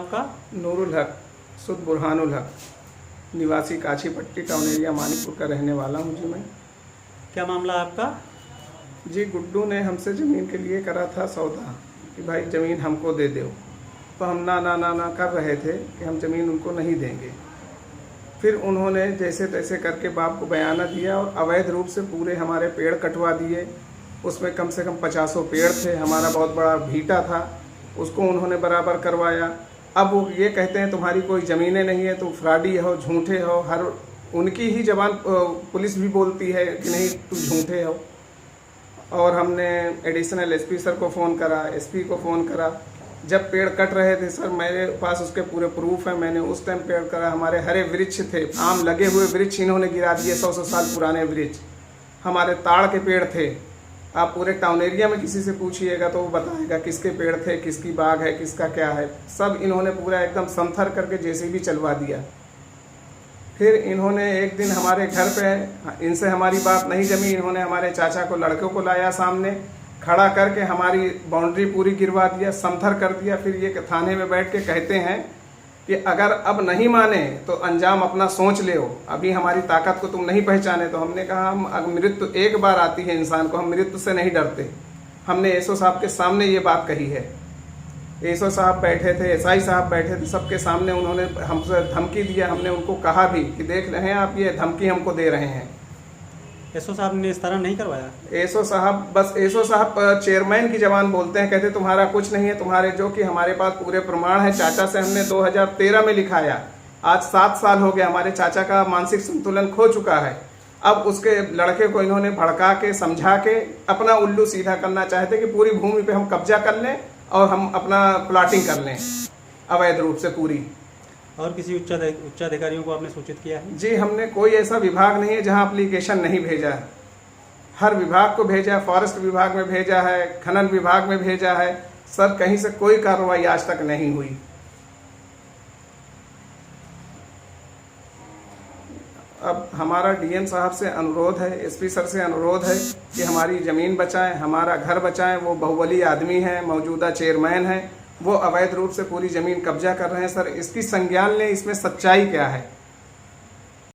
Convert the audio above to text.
आपका? नूरुल हक, सुद बुरहानुल हक, निवासी काछी पट्टी टाउन एरिया मानिकपुर का रहने वाला हूँ जी मैं। क्या मामला आपका? जी गुड्डू ने हमसे ज़मीन के लिए करा था सौदा कि भाई ज़मीन हमको दे दो, तो हम ना ना ना ना कर रहे थे कि हम ज़मीन उनको नहीं देंगे। फिर उन्होंने जैसे तैसे करके बाप को बयाना दिया और अवैध रूप से पूरे हमारे पेड़ कटवा दिए। उसमें कम से कम 50 पेड़ थे, हमारा बहुत बड़ा भीटा था, उसको उन्होंने बराबर करवाया। अब वो ये कहते हैं तुम्हारी कोई ज़मीनें नहीं है, तुम फ्रॉडी हो, झूठे हो। हर उनकी ही जबान पुलिस भी बोलती है कि नहीं तुम झूठे हो। और हमने एडिशनल एसपी सर को फ़ोन करा, एसपी को फ़ोन करा। जब पेड़ कट रहे थे सर, मेरे पास उसके पूरे प्रूफ हैं, मैंने उस टाइम पेड़ करा। हमारे हरे वृक्ष थे, आम लगे हुए वृक्ष इन्होंने गिरा दिए, 100 साल पुराने वृक्ष। हमारे ताड़ के पेड़ थे। आप पूरे टाउन एरिया में किसी से पूछिएगा तो वो बताएगा किसके पेड़ थे, किसकी बाग है, किसका क्या है। सब इन्होंने पूरा एकदम समथर करके जेसीबी चलवा दिया। फिर इन्होंने एक दिन हमारे घर पे, इनसे हमारी बात नहीं जमी, इन्होंने हमारे चाचा को, लड़कों को लाया सामने, खड़ा करके हमारी बाउंड्री पूरी गिरवा दिया, समथर कर दिया। फिर ये थाने में बैठ के कहते हैं कि अगर अब नहीं माने तो अंजाम अपना सोच ले हो, अभी हमारी ताकत को तुम नहीं पहचाने। तो हमने कहा हम मृत्यु एक बार आती है इंसान को, हम मृत्यु से नहीं डरते। हमने एसओ साहब के सामने ये बात कही है। एसओ साहब बैठे थे, एसआई साहब बैठे थे, सबके सामने उन्होंने हमसे धमकी दिया। हमने उनको कहा भी कि देख रहे हैं आप, ये धमकी हमको दे रहे हैं। एसओ साहब ने इस तरह नहीं करवाया? एसओ साहब चेयरमैन की जबान बोलते हैं, कहते तुम्हारा कुछ नहीं है, तुम्हारे जो कि हमारे पास पूरे प्रमाण है। चाचा से हमने 2013 में लिखाया, आज 7 साल हो गए, हमारे चाचा का मानसिक संतुलन खो चुका है। अब उसके लड़के को इन्होंने भड़का के, समझा के अपना उल्लू सीधा करना चाहते कि पूरी भूमि पे हम कब्जा कर लें और हम अपना प्लाटिंग कर लें अवैध रूप से पूरी। और किसी उच्चाधिकारियों को आपने सूचित किया है? जी हमने, कोई ऐसा विभाग नहीं है जहां एप्लीकेशन नहीं भेजा है। हर विभाग को भेजा है, फॉरेस्ट विभाग में भेजा है, खनन विभाग में भेजा है, सर कहीं से कोई कार्रवाई आज तक नहीं हुई। अब हमारा डीएम साहब से अनुरोध है, एसपी सर से अनुरोध है कि हमारी ज़मीन बचाएं, हमारा घर बचाएं। वो बाहुबली आदमी हैं, मौजूदा चेयरमैन हैं, वो अवैध रूप से पूरी ज़मीन कब्जा कर रहे हैं। सर इसकी संज्ञान लें, इसमें सच्चाई क्या है।